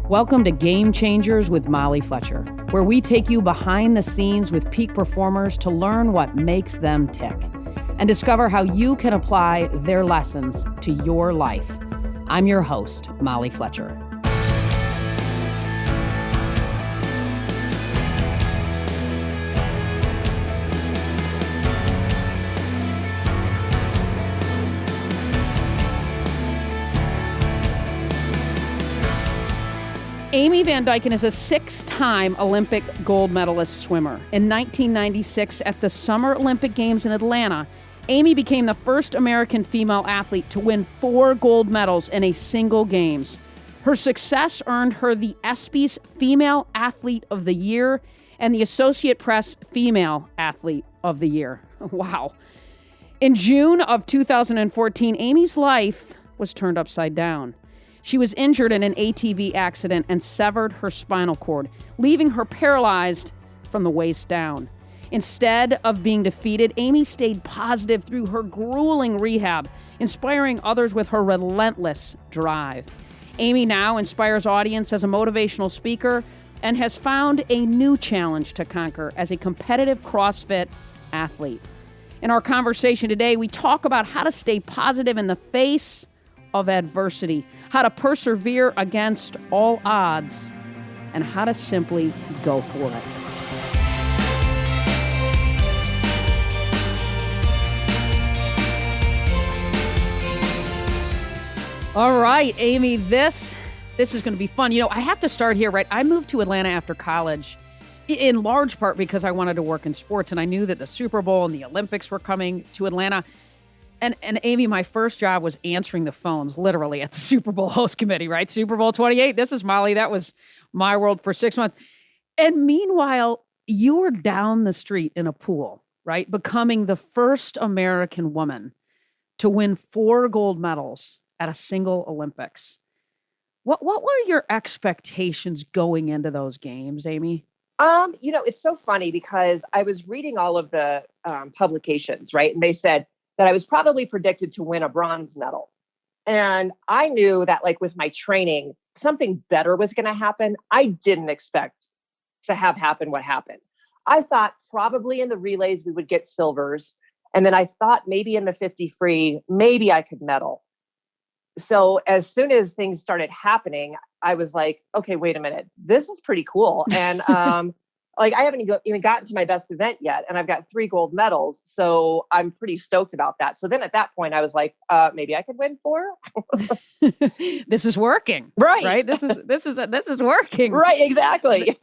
Welcome to Game Changers with Molly Fletcher, where we take you behind the scenes with peak performers to learn what makes them tick and discover how you can apply their lessons to your life. I'm your host, Molly Fletcher. Amy Van Dyken is a six-time Olympic gold medalist swimmer. In 1996, at the Summer Olympic Games in Atlanta, Amy became the first American female athlete to win 4 gold medals in a single Games. Her success earned her the ESPY's Female Athlete of the Year and the Associate Press Female Athlete of the Year. Wow. In June of 2014, Amy's life was turned upside down. She was injured in an ATV accident and severed her spinal cord, leaving her paralyzed from the waist down. Instead of being defeated, Amy stayed positive through her grueling rehab, inspiring others with her relentless drive. Amy now inspires audience as a motivational speaker and has found a new challenge to conquer as a competitive CrossFit athlete. In our conversation today, we talk about how to stay positive in the face of adversity, how to persevere against all odds, and how to simply go for it. All right, Amy, this is going to be fun. You know, I have to start here, right? I moved to Atlanta after college, in large part because I wanted to work in sports, and I knew that the Super Bowl and the Olympics were coming to Atlanta. And Amy, my first job was answering the phones, literally, at the Super Bowl host committee, right? Super Bowl 28. This is Molly. That was my world for 6 months. And meanwhile, you were down the street in a pool, right? Becoming the first American woman to win 4 gold medals at a single Olympics. What were your expectations going into those games, Amy? It's so funny because I was reading all of the publications, right? And they said that I was probably predicted to win a bronze medal. And I knew that, like, with my training, something better was going to happen. I didn't expect to have happen what happened. I thought probably in the relays we would get silvers. And then I thought maybe in the 50 free, maybe I could medal. So as soon as things started happening, I was like, okay, wait a minute, this is pretty cool. And I haven't even gotten to my best event yet, and I've got 3 gold medals. So I'm pretty stoked about that. So then at that point, I was like, maybe I could win 4. This is working. Right. This is working. Right. Exactly.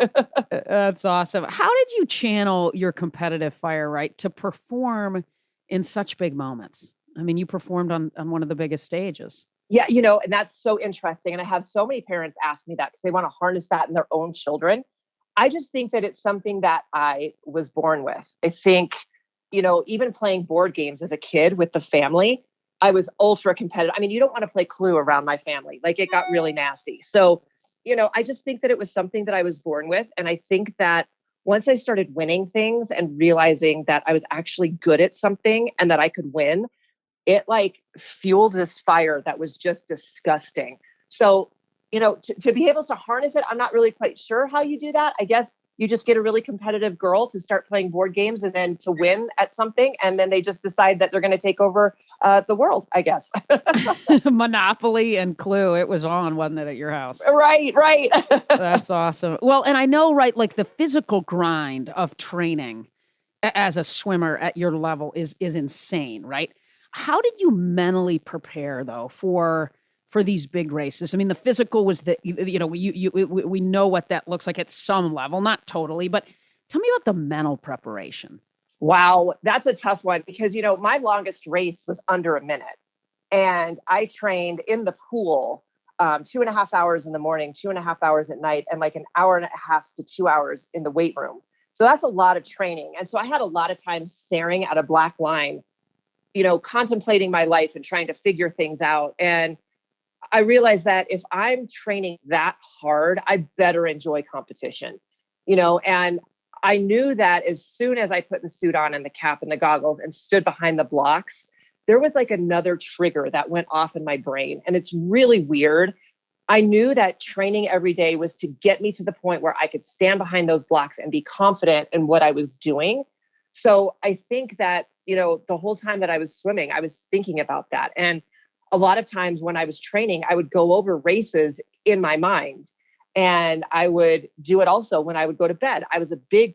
That's awesome. How did you channel your competitive fire, right, to perform in such big moments? I mean, you performed on one of the biggest stages. Yeah, and that's so interesting. And I have so many parents ask me that because they want to harness that in their own children. I just think that it's something that I was born with. I think, even playing board games as a kid with the family, I was ultra competitive. I mean, you don't want to play Clue around my family. Like, it got really nasty. So, I just think that it was something that I was born with. And I think that once I started winning things and realizing that I was actually good at something and that I could win, it fueled this fire that was just disgusting. So, to be able to harness it, I'm not really quite sure how you do that. I guess you just get a really competitive girl to start playing board games and then to win at something. And then they just decide that they're going to take over the world, I guess. Monopoly and Clue. It was on, wasn't it, at your house? Right. That's awesome. Well, and I know, right, like the physical grind of training as a swimmer at your level is insane, right? How did you mentally prepare, though, for these big races? I mean, the physical was we know what that looks like at some level, not totally, but tell me about the mental preparation. Wow, that's a tough one because, my longest race was under a minute. And I trained in the pool 2.5 hours in the morning, 2.5 hours at night, and like an hour and a half to 2 hours in the weight room. So that's a lot of training. And so I had a lot of time staring at a black line, contemplating my life and trying to figure things out. And I realized that if I'm training that hard, I better enjoy competition, and I knew that as soon as I put the suit on and the cap and the goggles and stood behind the blocks, there was like another trigger that went off in my brain. And it's really weird. I knew that training every day was to get me to the point where I could stand behind those blocks and be confident in what I was doing. So I think that, the whole time that I was swimming, I was thinking about that. And a lot of times when I was training, I would go over races in my mind, and I would do it also when I would go to bed. I was a big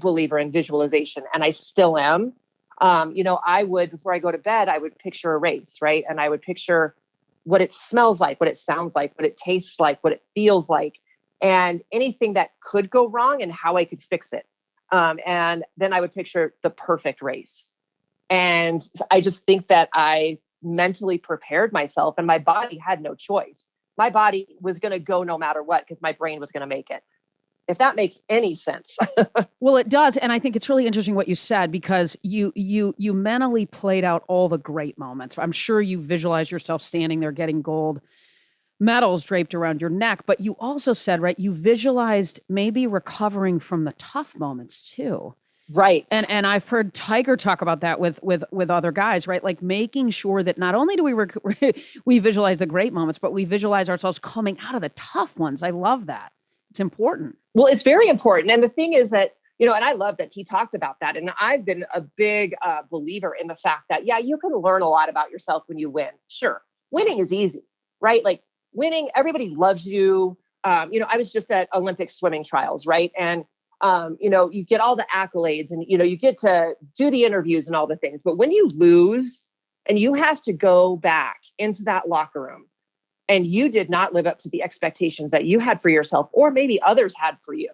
believer in visualization, and I still am. I would, before I go to bed, I would picture a race, right? And I would picture what it smells like, what it sounds like, what it tastes like, what it feels like, and anything that could go wrong and how I could fix it. And then I would picture the perfect race. And I just think that I mentally prepared myself, and my body had no choice. My body was going to go no matter what, because my brain was going to make it. If that makes any sense. Well, it does. And I think it's really interesting what you said, because you mentally played out all the great moments. I'm sure you visualized yourself standing there getting gold medals draped around your neck, but you also said, right, you visualized maybe recovering from the tough moments too. Right. And I've heard Tiger talk about that with other guys, right? Like making sure that not only do we visualize the great moments, but we visualize ourselves coming out of the tough ones. I love that. It's important. Well, it's very important. And the thing is that, and I love that he talked about that. And I've been a big believer in the fact that, yeah, you can learn a lot about yourself when you win. Sure. Winning is easy, right? Like winning, everybody loves you. I was just at Olympic swimming trials, right? And, you get all the accolades, and, you get to do the interviews and all the things. But when you lose and you have to go back into that locker room, and you did not live up to the expectations that you had for yourself, or maybe others had for you,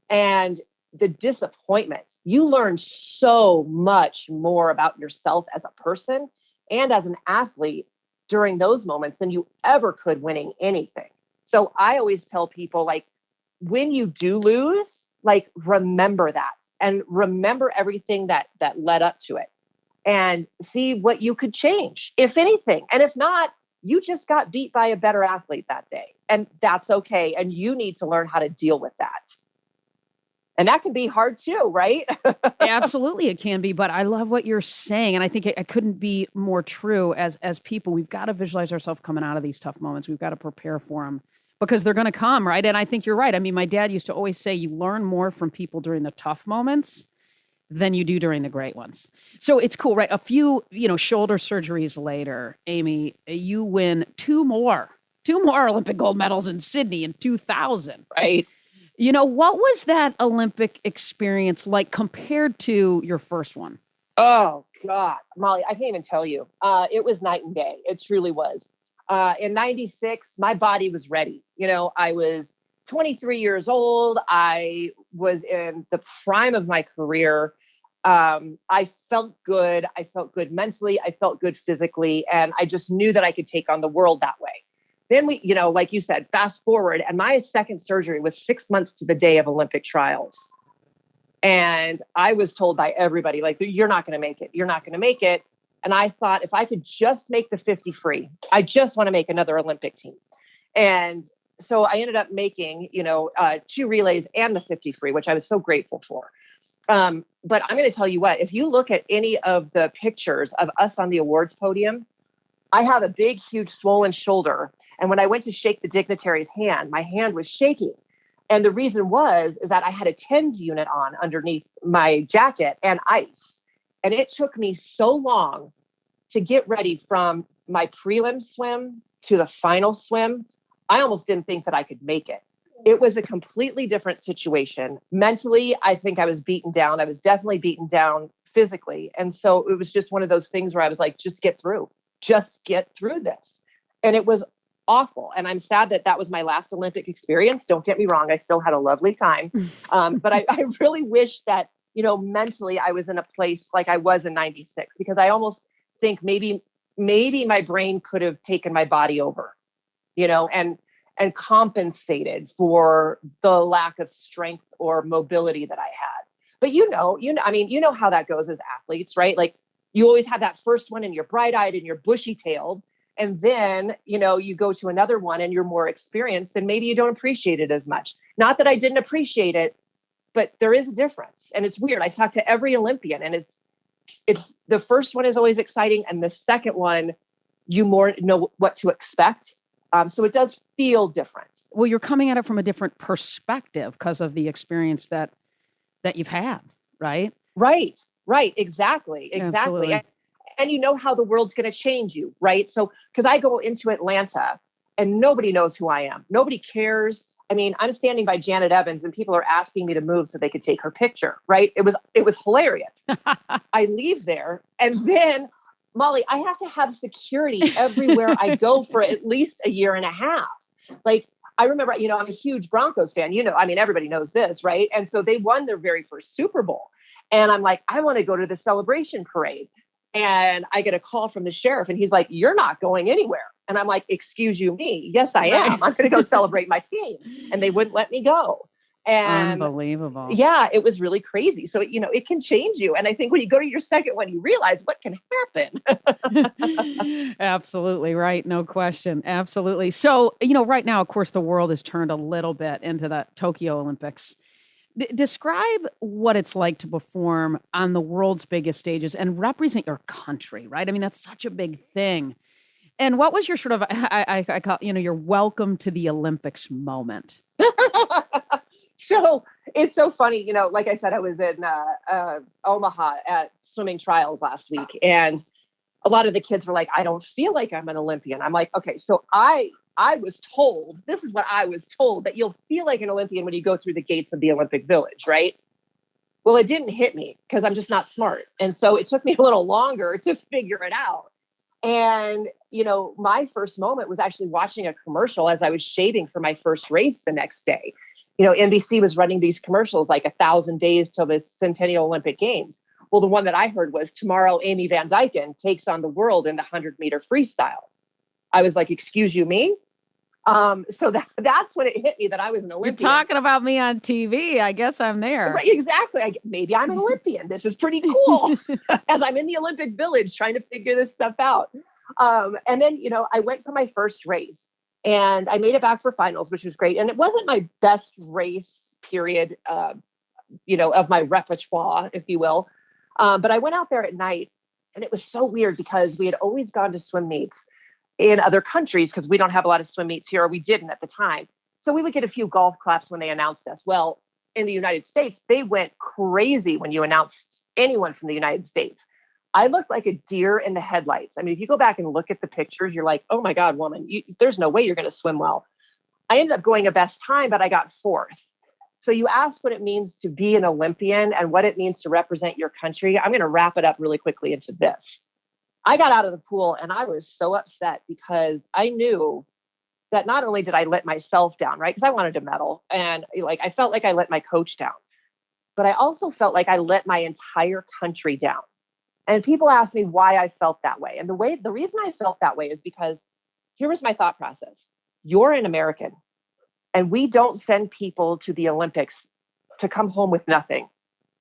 and the disappointment, you learn so much more about yourself as a person and as an athlete during those moments than you ever could winning anything. So I always tell people, like, when you do lose, like, remember that, and remember everything that led up to it, and see what you could change, if anything. And if not, you just got beat by a better athlete that day, and that's okay. And you need to learn how to deal with that. And that can be hard too, right? Absolutely, it can be. But I love what you're saying. And I think it couldn't be more true. As people, we've got to visualize ourselves coming out of these tough moments. We've got to prepare for them, because they're going to come, right? And I think you're right. I mean, my dad used to always say you learn more from people during the tough moments than you do during the great ones. So it's cool, right? A few, shoulder surgeries later, Amy, you win two more Olympic gold medals in Sydney in 2000. Right. What was that Olympic experience like compared to your first one? Oh, God, Molly, I can't even tell you. It was night and day. It truly was. In 96, my body was ready. I was 23 years old. I was in the prime of my career. I felt good. I felt good mentally. I felt good physically. And I just knew that I could take on the world that way. Then we, like you said, fast forward, and my second surgery was 6 months to the day of Olympic trials. And I was told by everybody, like, you're not going to make it. You're not going to make it. And I thought, if I could just make the 50 free, I just want to make another Olympic team. And so I ended up making, 2 relays and the 50 free, which I was so grateful for. But I'm going to tell you what, if you look at any of the pictures of us on the awards podium, I have a big, huge swollen shoulder. And when I went to shake the dignitary's hand, my hand was shaking. And the reason is that I had a TENS unit on underneath my jacket and ice. And it took me so long to get ready from my prelim swim to the final swim. I almost didn't think that I could make it. It was a completely different situation. Mentally, I think I was beaten down. I was definitely beaten down physically. And so it was just one of those things where I was like, just get through this. And it was awful. And I'm sad that was my last Olympic experience. Don't get me wrong. I still had a lovely time. But I really wish that, mentally I was in a place like I was in 96, because I almost think maybe my brain could have taken my body over, and compensated for the lack of strength or mobility that I had. But you know how that goes as athletes, right? Like, you always have that first one and you're bright-eyed and you're bushy-tailed. And then, you go to another one and you're more experienced and maybe you don't appreciate it as much. Not that I didn't appreciate it, but there is a difference. And it's weird. I talk to every Olympian, and it's the first one is always exciting. And the second one, you more know what to expect. So it does feel different. Well, you're coming at it from a different perspective because of the experience that you've had, right? Right, right, exactly, exactly. Absolutely. And you know how the world's going to change you, right? So, because I go into Atlanta and nobody knows who I am, nobody cares. I mean, I'm standing by Janet Evans and people are asking me to move so they could take her picture, right? It was hilarious. I leave there and then Molly, I have to have security everywhere I go for at least a year and a half. Like I remember, I'm a huge Broncos fan, I mean, everybody knows this, right? And so they won their very first Super Bowl. And I'm like, I want to go to the celebration parade. And I get a call from the sheriff and he's like, you're not going anywhere. And I'm like, excuse you me. Yes, I am. I'm going to go celebrate my team. And they wouldn't let me go. And Unbelievable. yeah, it was really crazy. So, it can change you. And I think when you go to your second one, you realize what can happen. Absolutely right. No question. Absolutely. So, right now, of course, the world has turned a little bit into the Tokyo Olympics. Describe what it's like to perform on the world's biggest stages and represent your country, right? I mean, that's such a big thing. And what was your sort of, I call, your welcome to the Olympics moment? So it's so funny, like I said, I was in Omaha at swimming trials last week, and a lot of the kids were like, I don't feel like I'm an Olympian. I'm like, okay, so I was told, this is what I was told, that you'll feel like an Olympian when you go through the gates of the Olympic Village, right? Well, it didn't hit me because I'm just not smart. And so it took me a little longer to figure it out. And, my first moment was actually watching a commercial as I was shaving for my first race the next day. NBC was running these commercials like 1,000 days till the Centennial Olympic Games. Well, the one that I heard was tomorrow, Amy Van Dyken takes on the world in the 100-meter freestyle. I was like, excuse you, me? So that's when it hit me that I was an Olympian. You're talking about me on TV. I guess I'm there. Right, exactly. Maybe I'm an Olympian. This is pretty cool. As I'm in the Olympic Village trying to figure this stuff out. And then, I went for my first race and I made it back for finals, which was great. And it wasn't my best race period, of my repertoire, if you will. But I went out there at night and it was so weird because we had always gone to swim meets in other countries because we don't have a lot of swim meets here, or we didn't at the time. So we would get a few golf claps when they announced us. Well, in the United States, they went crazy when you announced anyone from the United States. I looked like a deer in the headlights. I mean, if you go back and look at the pictures, you're like, oh my God, woman, there's no way you're going to swim well. I ended up going a best time, but I got fourth. So you ask what it means to be an Olympian and what it means to represent your country. I'm going to wrap it up really quickly into this. I got out of the pool and I was so upset because I knew that not only did I let myself down, right? Because I wanted to medal and I felt like I let my coach down, but I also felt like I let my entire country down. And people ask me why I felt that way. And the reason I felt that way is because here was my thought process. You're an American and we don't send people to the Olympics to come home with nothing.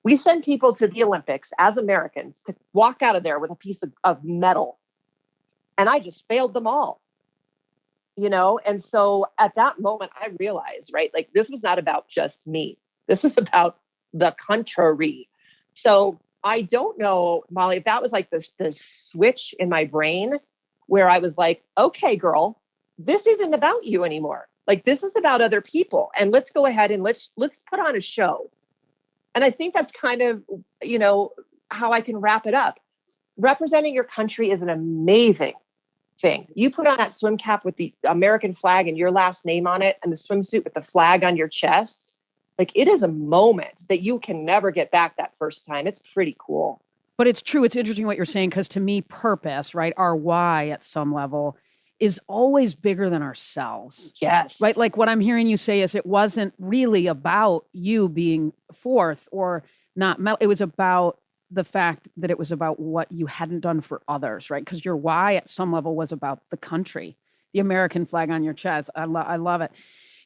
We send people to the Olympics as Americans to walk out of there with a piece of metal. And I just failed them all, And so at that moment, I realized, right, this was not about just me. This was about the country. So I don't know, Molly, if that was like the switch in my brain where I was like, okay, girl, this isn't about you anymore. This is about other people. And let's go ahead and let's put on a show. And I think that's kind of, how I can wrap it up. Representing your country is an amazing thing. You put on that swim cap with the American flag and your last name on it and the swimsuit with the flag on your chest. It is a moment that you can never get back that first time. It's pretty cool. But it's true. It's interesting what you're saying because to me, purpose, right, our why at some level is always bigger than ourselves. Yes. Right? What I'm hearing you say is it wasn't really about you being fourth or not medal. It was about the fact that it was about what you hadn't done for others, right? Because your why at some level was about the country, the American flag on your chest. I love it.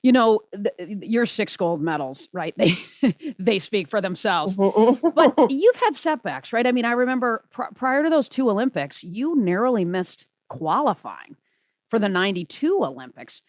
Your 6 gold medals, right? They speak for themselves. But you've had setbacks, right? I mean, I remember prior to those 2 Olympics, you narrowly missed qualifying for the 92 Olympics.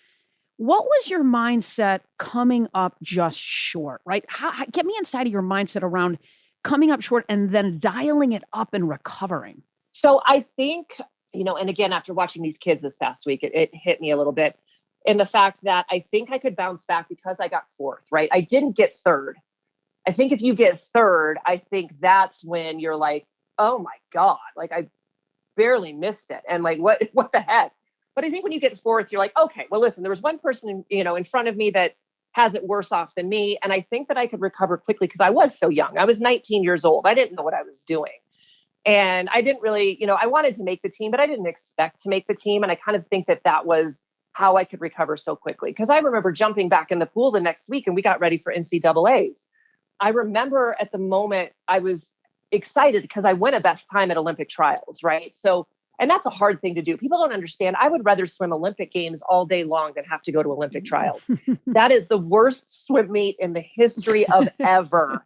What was your mindset coming up just short, right? Get me inside of your mindset around coming up short and then dialing it up and recovering. So I think And again, after watching these kids this past week, it hit me a little bit in the fact that I think I could bounce back because I got fourth, right? I didn't get third. I think if you get third, I think that's when you're like, oh my God, like I barely missed it. And like, what the heck? But I think when you get fourth, you're like, okay, well, listen, there was one person, in front of me that has it worse off than me. And I think that I could recover quickly because I was so young. I was 19 years old. I didn't know what I was doing. And I didn't really, I wanted to make the team, but I didn't expect to make the team. And I kind of think that was how I could recover so quickly. Because I remember jumping back in the pool the next week and we got ready for NCAAs. I remember at the moment I was excited because I won a best time at Olympic trials, right? So, and that's a hard thing to do. People don't understand. I would rather swim Olympic games all day long than have to go to Olympic trials. That is the worst swim meet in the history of ever.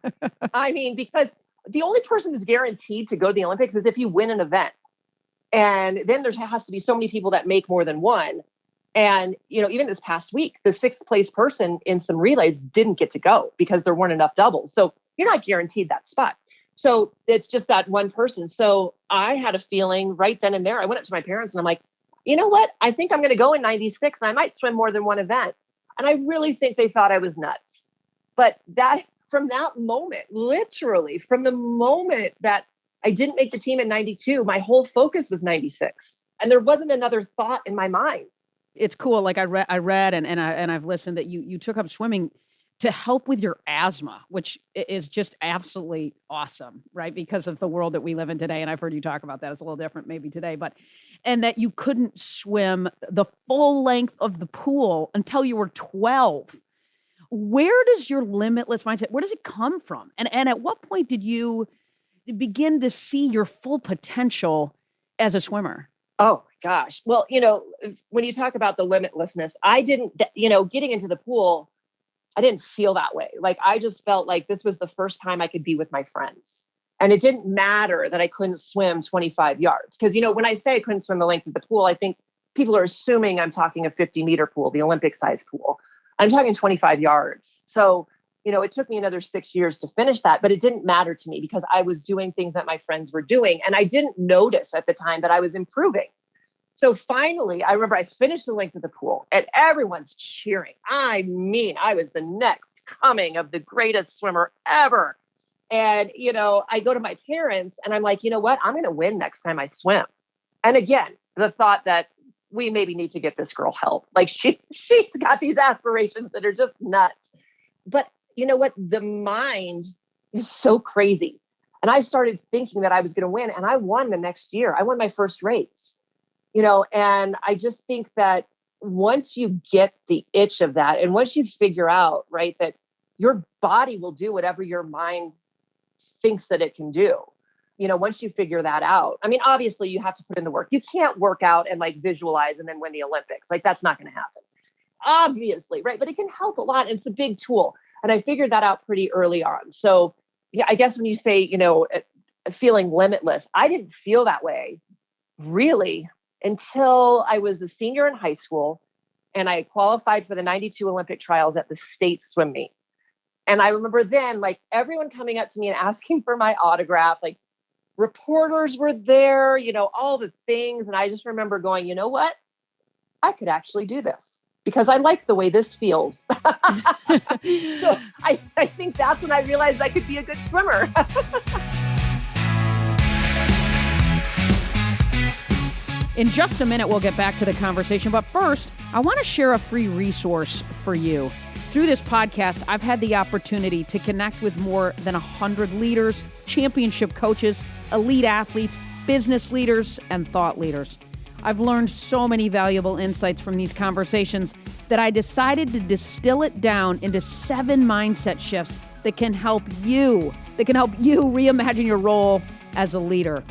I mean, because the only person that's guaranteed to go to the Olympics is if you win an event. And then there has to be so many people that make more than one. And, even this past week, the sixth place person in some relays didn't get to go because there weren't enough doubles. So you're not guaranteed that spot. So it's just that one person. So I had a feeling right then and there. I went up to my parents and I'm like, you know what? I think I'm going to go in 96 and I might swim more than one event. And I really think they thought I was nuts. But from that moment, literally from the moment that I didn't make the team in 92, my whole focus was 96. And there wasn't another thought in my mind. It's cool. Like I read and I've listened that you took up swimming to help with your asthma, which is just absolutely awesome, right? Because of the world that we live in today. And I've heard you talk about that. It's a little different maybe today, and that you couldn't swim the full length of the pool until you were 12. Where does your limitless mindset, where does it come from? And at what point did you begin to see your full potential as a swimmer? Oh my gosh. Well, when you talk about the limitlessness, I didn't, getting into the pool, I didn't feel that way. Like, I just felt like this was the first time I could be with my friends. And it didn't matter that I couldn't swim 25 yards. Because, when I say I couldn't swim the length of the pool, I think people are assuming I'm talking a 50-meter pool, the Olympic size pool. I'm talking 25 yards. So, it took me another 6 years to finish that, but it didn't matter to me because I was doing things that my friends were doing. And I didn't notice at the time that I was improving. So finally, I remember I finished the length of the pool and everyone's cheering. I mean, I was the next coming of the greatest swimmer ever. And, I go to my parents and I'm like, you know what? I'm going to win next time I swim. And again, the thought that we maybe need to get this girl help. Like she's got these aspirations that are just nuts. But you know what? The mind is so crazy. And I started thinking that I was going to win and I won the next year. I won my first race. And I just think that once you get the itch of that, and once you figure out, right, that your body will do whatever your mind thinks that it can do, once you figure that out, I mean, obviously you have to put in the work. You can't work out and like visualize and then win the Olympics. Like that's not going to happen, obviously, right? But it can help a lot. And it's a big tool. And I figured that out pretty early on. So yeah, I guess when you say, feeling limitless, I didn't feel that way really until I was a senior in high school and I qualified for the 92 Olympic trials at the state swim meet. And I remember then like everyone coming up to me and asking for my autograph, like reporters were there, all the things. And I just remember going, you know what? I could actually do this because I like the way this feels. So I think that's when I realized I could be a good swimmer. In just a minute, we'll get back to the conversation. But first, I want to share a free resource for you. Through this podcast, I've had the opportunity to connect with more than 100 leaders, championship coaches, elite athletes, business leaders, and thought leaders. I've learned so many valuable insights from these conversations that I decided to distill it down into 7 mindset shifts that can help you reimagine your role as a leader.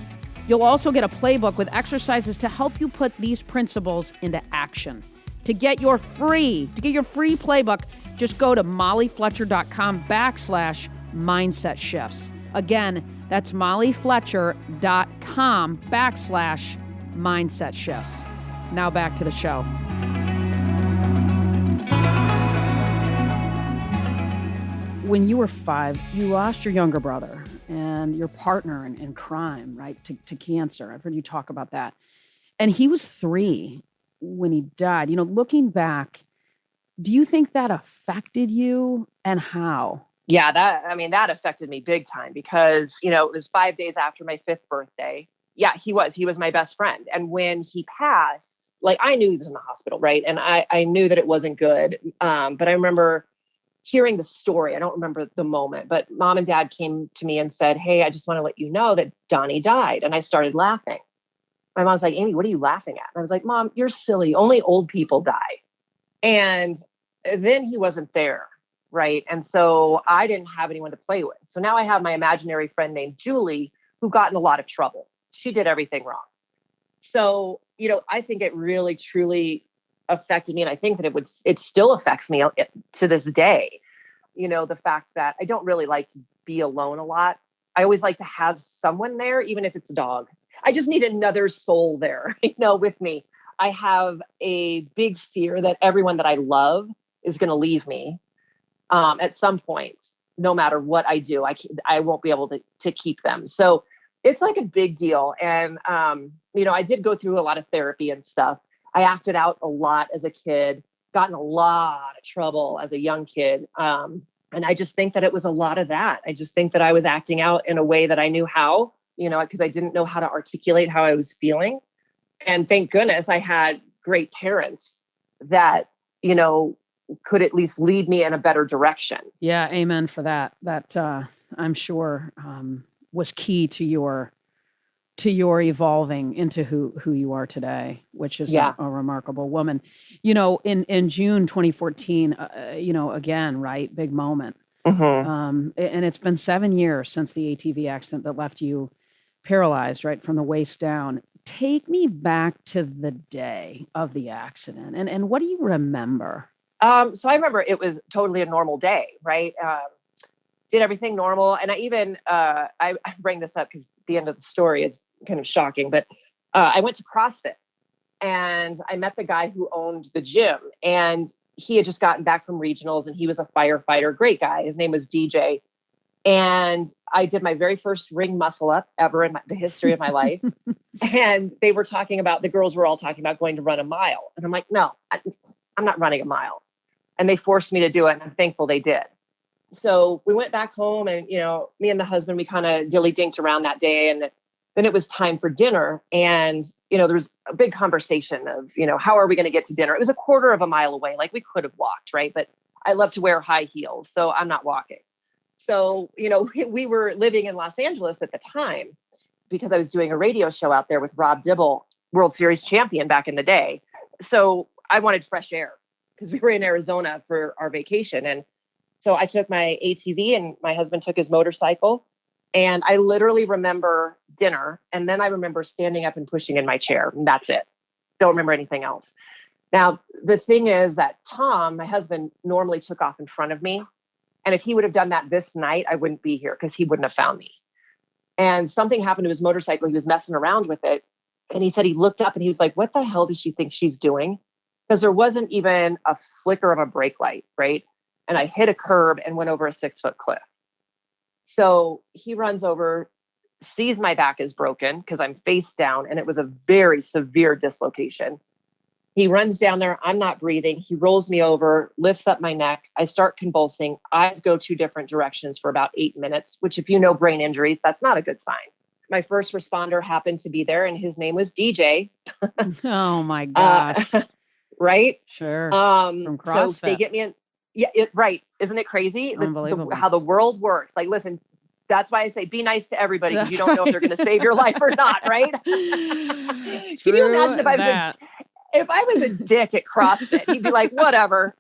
You'll also get a playbook with exercises to help you put these principles into action. To get your free playbook, just go to mollyfletcher.com/mindset shifts. Again, that's mollyfletcher.com/mindset shifts. Now back to the show. When you were 5, you lost your younger brother and your partner in crime, right, to cancer. I've heard you talk about that. And he was 3 when he died. Looking back, do you think that affected you, and how? Yeah, that affected me big time because, it was 5 days after my 5th birthday. Yeah, he was my best friend. And when he passed, like, I knew he was in the hospital, right? And I knew that it wasn't good. But I remember hearing the story. I don't remember the moment, but mom and dad came to me and said, "Hey, I just want to let you know that Donnie died." And I started laughing. My mom's like, "Amy, what are you laughing at?" And I was like, "Mom, you're silly. Only old people die." And then he wasn't there. Right. And so I didn't have anyone to play with. So now I have my imaginary friend named Julie, who got in a lot of trouble. She did everything wrong. So, I think it really, truly affected me. And I think that it still affects me to this day. The fact that I don't really like to be alone a lot. I always like to have someone there, even if it's a dog. I just need another soul there, with me. I have a big fear that everyone that I love is going to leave me at some point. No matter what I do, I won't be able to keep them. So it's like a big deal. And, I did go through a lot of therapy and stuff. I acted out a lot as a kid, got in a lot of trouble as a young kid. And I just think that it was a lot of that. I just think that I was acting out in a way that I knew how, because I didn't know how to articulate how I was feeling. And thank goodness I had great parents that, could at least lead me in a better direction. Yeah, amen for that. That I'm sure was key to your evolving into who you are today, which is a remarkable woman. In June 2014, again, right, big moment. Mm-hmm. And it's been 7 years since the ATV accident that left you paralyzed, right, from the waist down. Take me back to the day of the accident, and what do you remember? So I remember it was totally a normal day, right? Did everything normal. And I even, I bring this up because the end of the story is kind of shocking, but I went to CrossFit and I met the guy who owned the gym, and he had just gotten back from regionals and he was a firefighter, great guy. His name was DJ. And I did my very first ring muscle up ever in the history of my life. And the girls were all talking about going to run a mile. And I'm like, no, I'm not running a mile. And they forced me to do it. And I'm thankful they did. So we went back home and, me and the husband, we kind of dilly dinked around that day. And then it was time for dinner. And, there was a big conversation of, how are we going to get to dinner? It was a quarter of a mile away. Like, we could have walked, right? But I love to wear high heels, so I'm not walking. So, we were living in Los Angeles at the time because I was doing a radio show out there with Rob Dibble, World Series champion back in the day. So I wanted fresh air because we were in Arizona for our vacation. And so I took my ATV and my husband took his motorcycle. And I literally remember dinner. And then I remember standing up and pushing in my chair. And that's it. Don't remember anything else. Now, the thing is that Tom, my husband, normally took off in front of me. And if he would have done that this night, I wouldn't be here because he wouldn't have found me. And something happened to his motorcycle. He was messing around with it. And he said he looked up and he was like, what the hell does she think she's doing? Because there wasn't even a flicker of a brake light, right? And I hit a curb and went over a 6-foot cliff. So he runs over, sees my back is broken because I'm face down, and it was a very severe dislocation. He runs down there. I'm not breathing. He rolls me over, lifts up my neck. I start convulsing. Eyes go 2 different directions for about 8 minutes, which, if you know brain injuries, that's not a good sign. My first responder happened to be there, and his name was DJ. Oh my gosh. Right? Sure. From CrossFit. So they get me in. Yeah, right. Isn't it crazy? Unbelievable. How the world works. Like, listen, that's why I say be nice to everybody because you don't know if they're going to save your life or not, right? Can you imagine if I was a dick at CrossFit? He'd be like, whatever,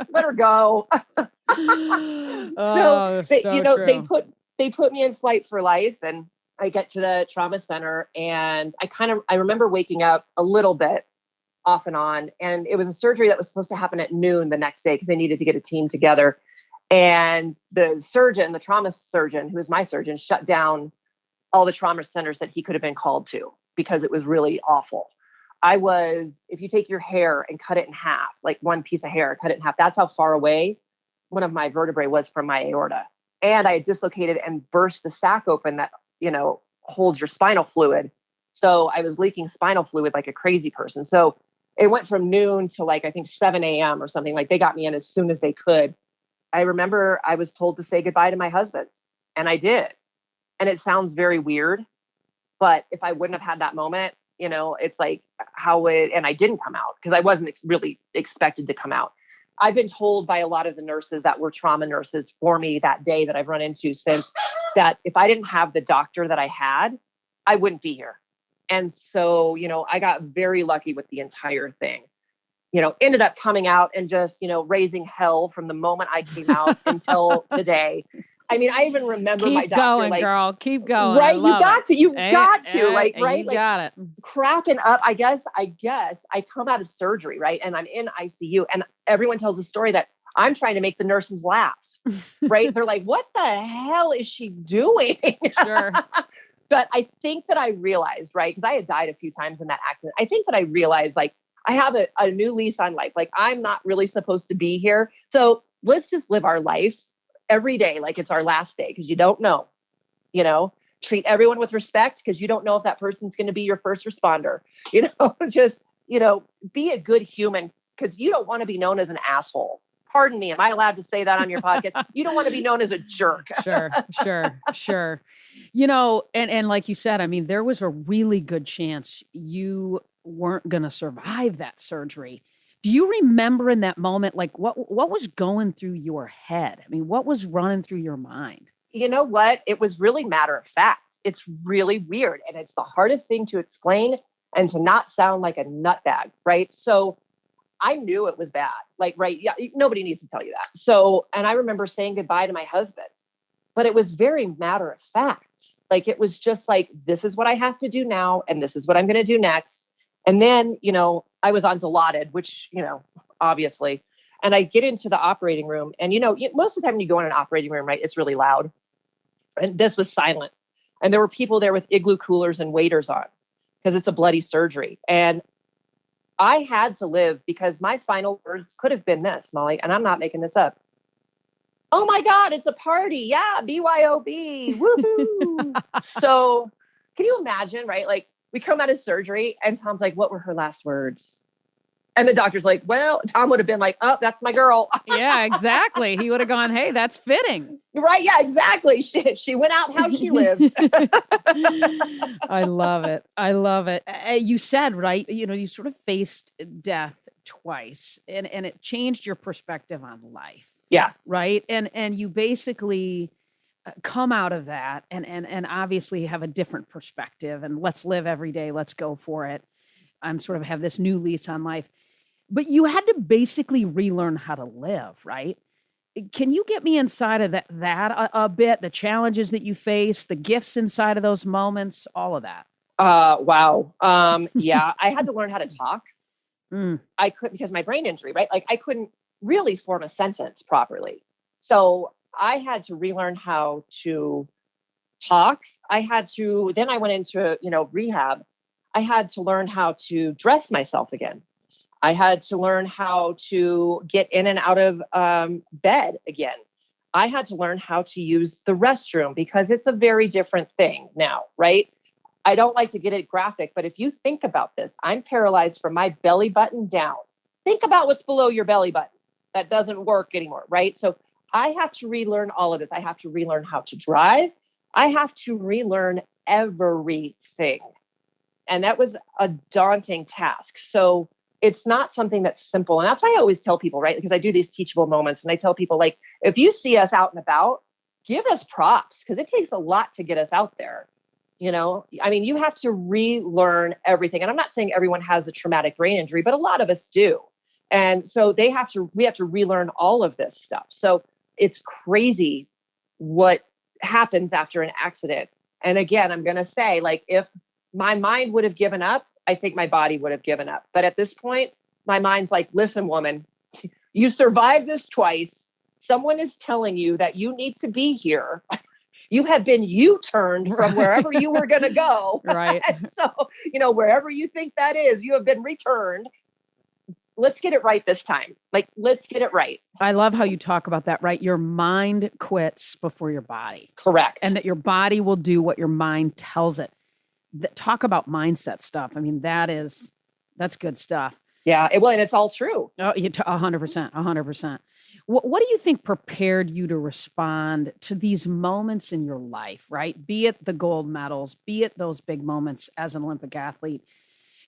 let her go. They put me in flight for life, and I get to the trauma center, and I remember waking up a little bit off and on. And it was a surgery that was supposed to happen at noon the next day because they needed to get a team together. And the trauma surgeon, who was my surgeon, shut down all the trauma centers that he could have been called to because it was really awful. If you take your hair and cut it in half, like one piece of hair, cut it in half, that's how far away one of my vertebrae was from my aorta. And I had dislocated and burst the sac open that, holds your spinal fluid. So I was leaking spinal fluid like a crazy person. So it went from noon to like, I think 7 a.m. or something. Like they got me in as soon as they could. I remember I was told to say goodbye to my husband, and I did. And it sounds very weird, but if I wouldn't have had that moment, it's like and I didn't come out because I wasn't really expected to come out. I've been told by a lot of the nurses that were trauma nurses for me that day that I've run into since, that if I didn't have the doctor that I had, I wouldn't be here. And so, I got very lucky with the entire thing. Ended up coming out and just, raising hell from the moment I came out until today. I mean, I even remember my doctor, going, like, girl, keep going. Right. You got to, right? You got it. Cracking up. I guess I come out of surgery, right? And I'm in ICU, and everyone tells a story that I'm trying to make the nurses laugh, right? They're like, what the hell is she doing? Sure. But I think that I realized, right? Because I had died a few times in that accident. I think that I realized, like, I have a new lease on life. Like, I'm not really supposed to be here. So let's just live our lives every day like it's our last day, because you don't know, treat everyone with respect, because you don't know if that person's going to be your first responder, just, be a good human, because you don't want to be known as an asshole. Pardon me. Am I allowed to say that on your podcast? You don't want to be known as a jerk. Sure. And like you said, I mean, there was a really good chance you weren't going to survive that surgery. Do you remember in that moment, like what was going through your head? I mean, what was running through your mind? You know what? It was really matter of fact. It's really weird. And it's the hardest thing to explain and to not sound like a nutbag, right? So I knew it was bad. Like, right. Yeah. Nobody needs to tell you that. So, and I remember saying goodbye to my husband, but it was very matter of fact. Like, it was just like, this is what I have to do now. And this is what I'm going to do next. And then, I was on Dilaudid, which, obviously, and I get into the operating room, and, most of the time when you go in an operating room, right, it's really loud. And this was silent. And there were people there with igloo coolers and waiters on, because it's a bloody surgery. And I had to live, because my final words could have been this, Molly, and I'm not making this up. Oh my God, it's a party. Yeah, BYOB. Woohoo. So can you imagine, right? Like, we come out of surgery and Tom's like, what were her last words? And the doctor's like, well, Tom would have been like, oh, that's my girl. Yeah, exactly. He would have gone, hey, that's fitting. Right. Yeah, exactly. She went out how she lived. I love it. You said, right, you sort of faced death twice, and it changed your perspective on life. Yeah. Right. And you basically come out of that and obviously have a different perspective, and let's live every day. Let's go for it. I'm sort of have this new lease on life, but you had to basically relearn how to live, right? Can you get me inside of that a bit, the challenges that you face, the gifts inside of those moments, all of that? Wow. Yeah, I had to learn how to talk. I couldn't, because my brain injury, right? Like, I couldn't really form a sentence properly. So I had to relearn how to talk. Then I went into, rehab. I had to learn how to dress myself again. I had to learn how to get in and out of bed again. I had to learn how to use the restroom, because it's a very different thing now, right? I don't like to get it graphic, but if you think about this, I'm paralyzed from my belly button down. Think about what's below your belly button. That doesn't work anymore, right? So I have to relearn all of this. I have to relearn how to drive. I have to relearn everything. And that was a daunting task. So it's not something that's simple. And that's why I always tell people, right? Because I do these teachable moments, and I tell people, like, if you see us out and about, give us props, because it takes a lot to get us out there. I mean, you have to relearn everything. And I'm not saying everyone has a traumatic brain injury, but a lot of us do. And so we have to relearn all of this stuff. So it's crazy what happens after an accident. And again, I'm going to say, like, if my mind would have given up, I think my body would have given up. But at this point, my mind's like, listen, woman, you survived this twice. Someone is telling you that you need to be here. You have been U-turned from wherever you were going to go. Right. So, wherever you think that is, you have been returned. Let's get it right this time. Like, let's get it right. I love how you talk about that, right? Your mind quits before your body. Correct. And that your body will do what your mind tells it. talk about mindset stuff. I mean, that's good stuff. Yeah. And it's all true. Oh, 100%, 100%. What do you think prepared you to respond to these moments in your life, right? Be it the gold medals, be it those big moments as an Olympic athlete,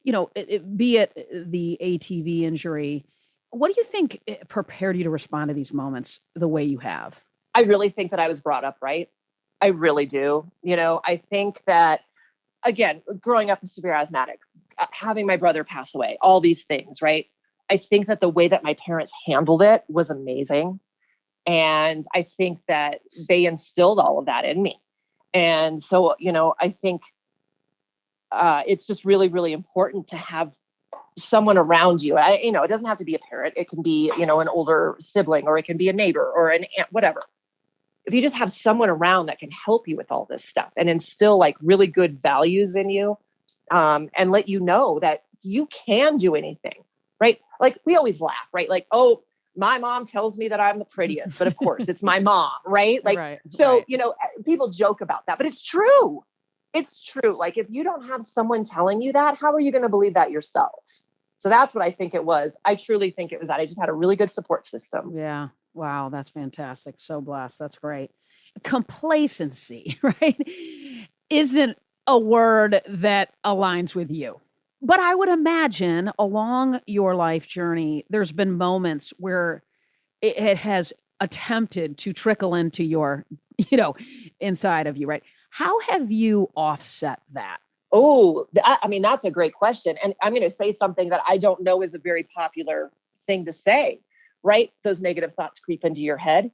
be it the ATV injury. What do you think prepared you to respond to these moments the way you have? I really think that I was brought up right. I really do. I think that, again, growing up a severe asthmatic, having my brother pass away, all these things, right? I think that the way that my parents handled it was amazing. And I think that they instilled all of that in me. And so, I think it's just really, really important to have someone around you. It doesn't have to be a parent. It can be, an older sibling, or it can be a neighbor or an aunt, whatever. If you just have someone around that can help you with all this stuff and instill like really good values in you, and let you know that you can do anything, right? Like we always laugh, right? Like, oh, my mom tells me that I'm the prettiest, but of course it's my mom, right? Like, right, so, right. People joke about that, but it's true. It's true. Like if you don't have someone telling you that, how are you going to believe that yourself? So that's what I think it was. I truly think it was that I just had a really good support system. Yeah. Wow. That's fantastic. So blessed. That's great. Complacency, right? Isn't a word that aligns with you. But I would imagine along your life journey, there's been moments where it has attempted to trickle into your, inside of you, right? How have you offset that? Oh, I mean, that's a great question. And I'm going to say something that I don't know is a very popular thing to say, right? Those negative thoughts creep into your head.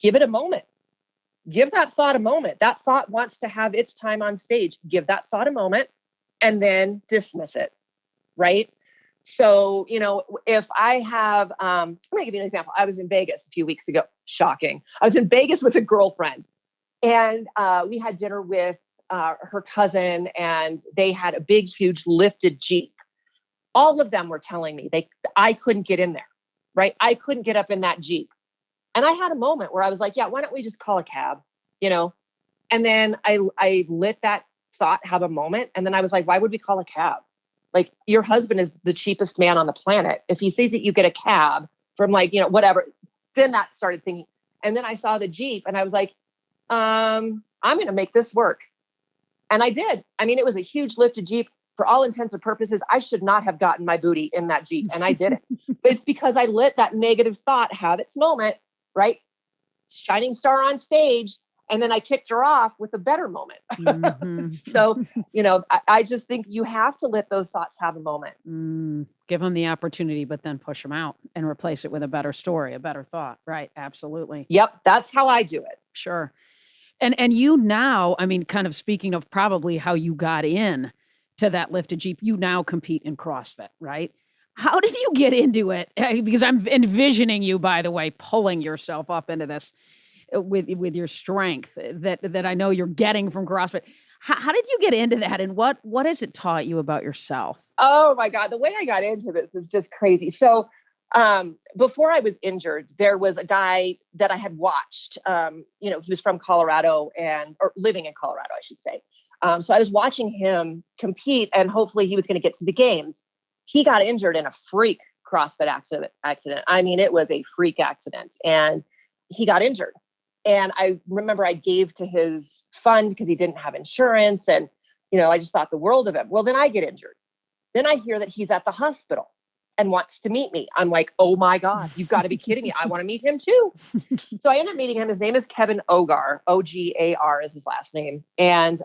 Give it a moment. Give that thought a moment. That thought wants to have its time on stage. Give that thought a moment and then dismiss it, right? So, if I have, I'm going to give you an example. I was in Vegas a few weeks ago. Shocking. I was in Vegas with a girlfriend, and we had dinner with her cousin, and they had a big, huge lifted Jeep. All of them were telling me I couldn't get in there, right? I couldn't get up in that Jeep. And I had a moment where I was like, yeah, why don't we just call a cab, And then I let that thought have a moment. And then I was like, why would we call a cab? Like, your husband is the cheapest man on the planet. If he sees that you get a cab from whatever, then that started thinking. And then I saw the Jeep and I was like, I'm going to make this work. And I did. I mean, it was a huge lifted Jeep. For all intents and purposes, I should not have gotten my booty in that Jeep. And I did it. But it's because I let that negative thought have its moment, right? Shining star on stage. And then I kicked her off with a better moment. Mm-hmm. So, I just think you have to let those thoughts have a moment. Give them the opportunity, but then push them out and replace it with a better story, a better thought. Right. Absolutely. Yep. That's how I do it. Sure. And you now, I mean, kind of speaking of probably how you got in to that lifted Jeep, you now compete in CrossFit, right? How did you get into it? Because I'm envisioning you, by the way, pulling yourself up into this with your strength that I know you're getting from CrossFit. How did you get into that? And what has it taught you about yourself? Oh my God. The way I got into this is just crazy. So before I was injured, there was a guy that I had watched, he was from Colorado or living in Colorado, I should say. So I was watching him compete, and hopefully he was going to get to the games. He got injured in a freak CrossFit accident. I mean, it was a freak accident, and he got injured. And I remember I gave to his fund because he didn't have insurance. And, I just thought the world of him. Well, then I get injured. Then I hear that he's at the hospital and wants to meet me. I'm like, oh my God, you've got to be kidding me. I want to meet him too. So I end up meeting him. His name is Kevin Ogar. Ogar is his last name. And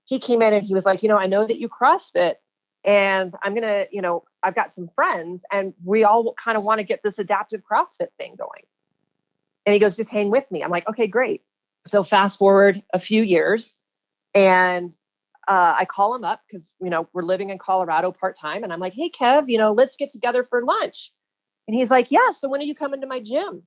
he came in and he was like, I know that you CrossFit, and I'm going to, I've got some friends and we all kind of want to get this adaptive CrossFit thing going. And he goes, just hang with me. I'm like, okay, great. So fast forward a few years, and I call him up because, we're living in Colorado part-time. And I'm like, hey, Kev, let's get together for lunch. And he's like, yeah. So when are you coming to my gym?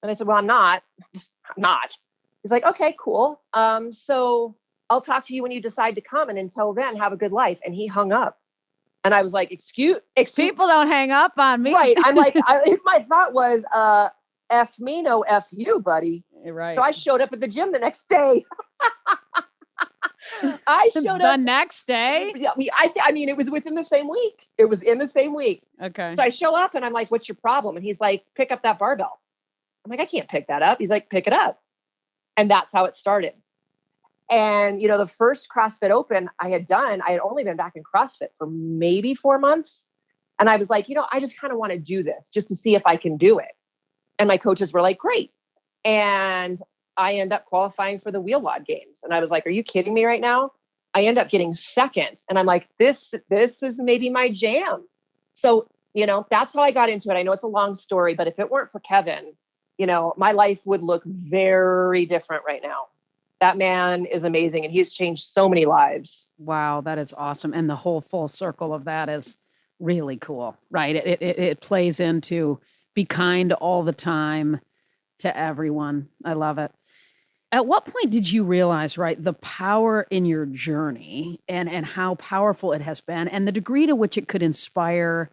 And I said, well, I'm not. He's like, okay, cool. So I'll talk to you when you decide to come. And until then, have a good life. And he hung up. And I was like, excuse people don't hang up on me. Right. I'm like, my thought was, F me, no F you, buddy. Right. So I showed up at the gym the next day. I showed The up. next day? Yeah, I mean, it was within the same week. It was in the same week. Okay. So I show up and I'm like, what's your problem? And he's like, pick up that barbell. I'm like, I can't pick that up. He's like, pick it up. And that's how it started. And, the first CrossFit Open I had only been back in CrossFit for maybe 4 months. And I was like, I just kind of want to do this just to see if I can do it. And my coaches were like, great. And I end up qualifying for the Wheel Wad Games. And I was like, are you kidding me right now? I end up getting second. And I'm like, this is maybe my jam. So, that's how I got into it. I know it's a long story, but if it weren't for Kevin, my life would look very different right now. That man is amazing, and he's changed so many lives. Wow, that is awesome. And the whole full circle of that is really cool, right? It plays into be kind all the time to everyone. I love it. At what point did you realize, right, the power in your journey and how powerful it has been and the degree to which it could inspire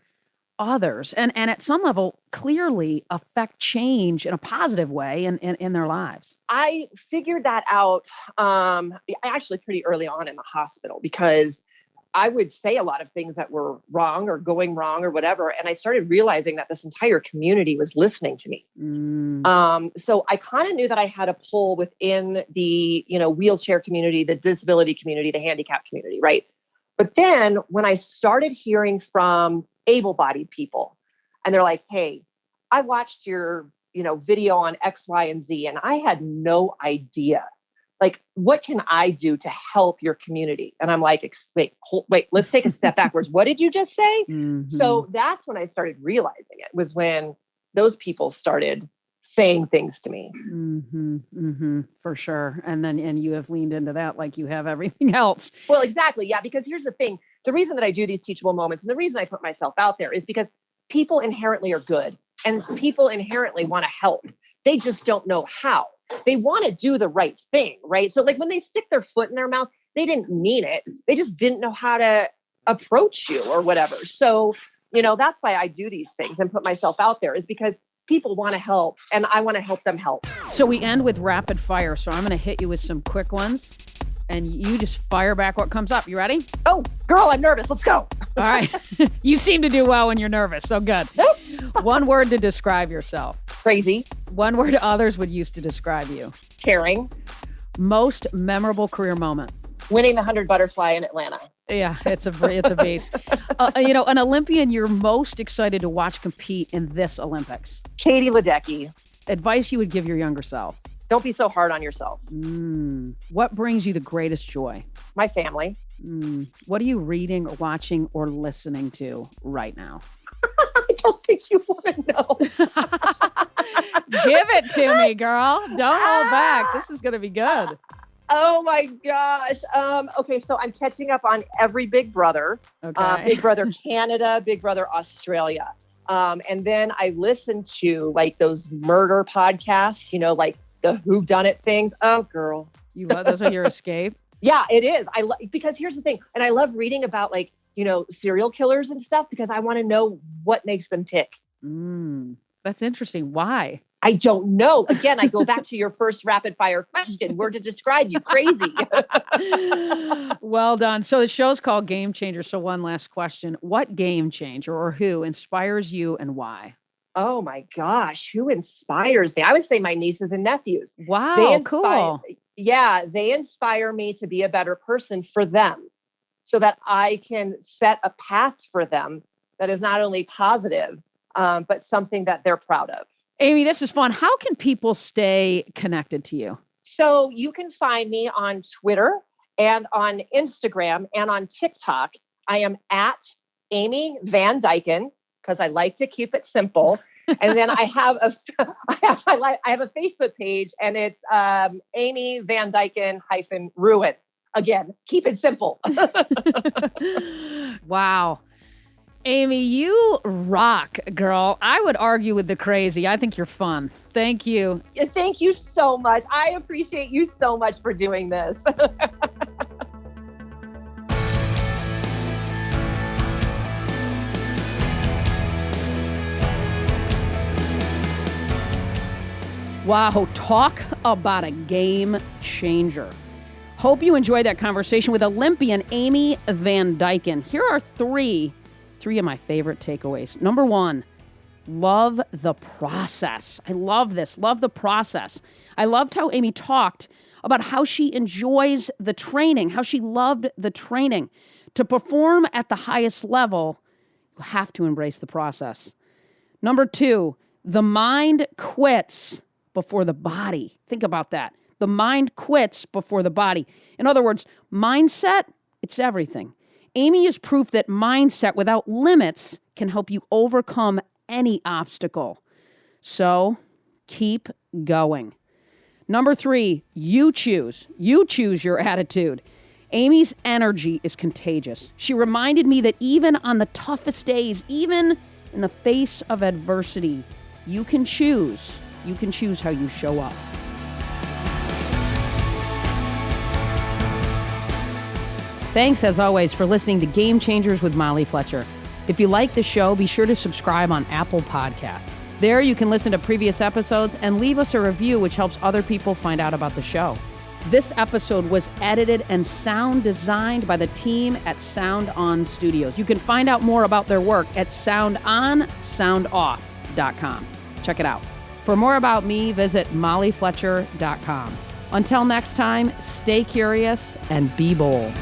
others and at some level clearly affect change in a positive way in their lives? I figured that out actually pretty early on in the hospital, because I would say a lot of things that were wrong or going wrong or whatever. And I started realizing that this entire community was listening to me. So I kind of knew that I had a pull within the, wheelchair community, the disability community, the handicap community, right? But then when I started hearing from able-bodied people, and they're like, hey, I watched your, video on X, Y, and Z, and I had no idea. Like, what can I do to help your community? And I'm like, wait, let's take a step backwards. What did you just say? Mm-hmm. So that's when I started realizing it, was when those people started saying things to me. Mm-hmm, mm-hmm, for sure. And you have leaned into that like you have everything else. Well, exactly. Yeah, because here's the thing. The reason that I do these teachable moments and the reason I put myself out there is because people inherently are good and people inherently want to help. They just don't know how. They want to do the right thing, right? So like when they stick their foot in their mouth, they didn't mean it. They just didn't know how to approach you or whatever. So, that's why I do these things and put myself out there, is because people want to help and I want to help them help. So we end with rapid fire. So I'm going to hit you with some quick ones and you just fire back what comes up. You ready? Oh, girl, I'm nervous. Let's go. All right. You seem to do well when you're nervous. So good. One word to describe yourself. Crazy. One word others would use to describe you. Caring. Most memorable career moment. Winning the 100 butterfly in Atlanta. Yeah, it's a beast. An Olympian you're most excited to watch compete in this Olympics. Katie Ledecky. Advice you would give your younger self. Don't be so hard on yourself. What brings you the greatest joy? My family. What are you reading or watching or listening to right now? I don't think you want to know. Give it to me, girl. Don't hold back. This is going to be good. Oh my gosh. Okay, so I'm catching up on every Big Brother. Okay. Big Brother Canada, Big Brother Australia. And then I listen to like those murder podcasts, like the whodunit things. Oh, girl. Those are your escape? Yeah, it is. Because here's the thing. And I love reading about like, serial killers and stuff because I want to know what makes them tick. That's interesting. Why? I don't know. Again, I go back to your first rapid fire question. Word to describe you. Crazy. Well done. So the show's called Game Changer. So one last question. What game changer or who inspires you and why? Oh my gosh. Who inspires me? I would say my nieces and nephews. Wow, cool. Yeah. They inspire me to be a better person for them so that I can set a path for them that is not only positive, but something that they're proud of. Amy, this is fun. How can people stay connected to you? So you can find me on Twitter and on Instagram and on TikTok. I am at Amy Van Dyken because I like to keep it simple. And then I have a Facebook page and it's Amy Van Dyken -Ruin. Again, keep it simple. Wow. Amy, you rock, girl. I would argue with the crazy. I think you're fun. Thank you. Thank you so much. I appreciate you so much for doing this. Wow, talk about a game changer. Hope you enjoyed that conversation with Olympian Amy Van Dyken. Here are three of my favorite takeaways. Number one, love the process. I love this. Love the process. I loved how Amy talked about how she enjoys the training, how she loved the training. To perform at the highest level, you have to embrace the process. Number two, the mind quits before the body. Think about that. The mind quits before the body. In other words, mindset, it's everything. Amy is proof that mindset without limits can help you overcome any obstacle. So keep going. Number three, you choose. You choose your attitude. Amy's energy is contagious. She reminded me that even on the toughest days, even in the face of adversity, you can choose. You can choose how you show up. Thanks, as always, for listening to Game Changers with Molly Fletcher. If you like the show, be sure to subscribe on Apple Podcasts. There you can listen to previous episodes and leave us a review, which helps other people find out about the show. This episode was edited and sound designed by the team at Sound On Studios. You can find out more about their work at soundonsoundoff.com. Check it out. For more about me, visit mollyfletcher.com. Until next time, stay curious and be bold.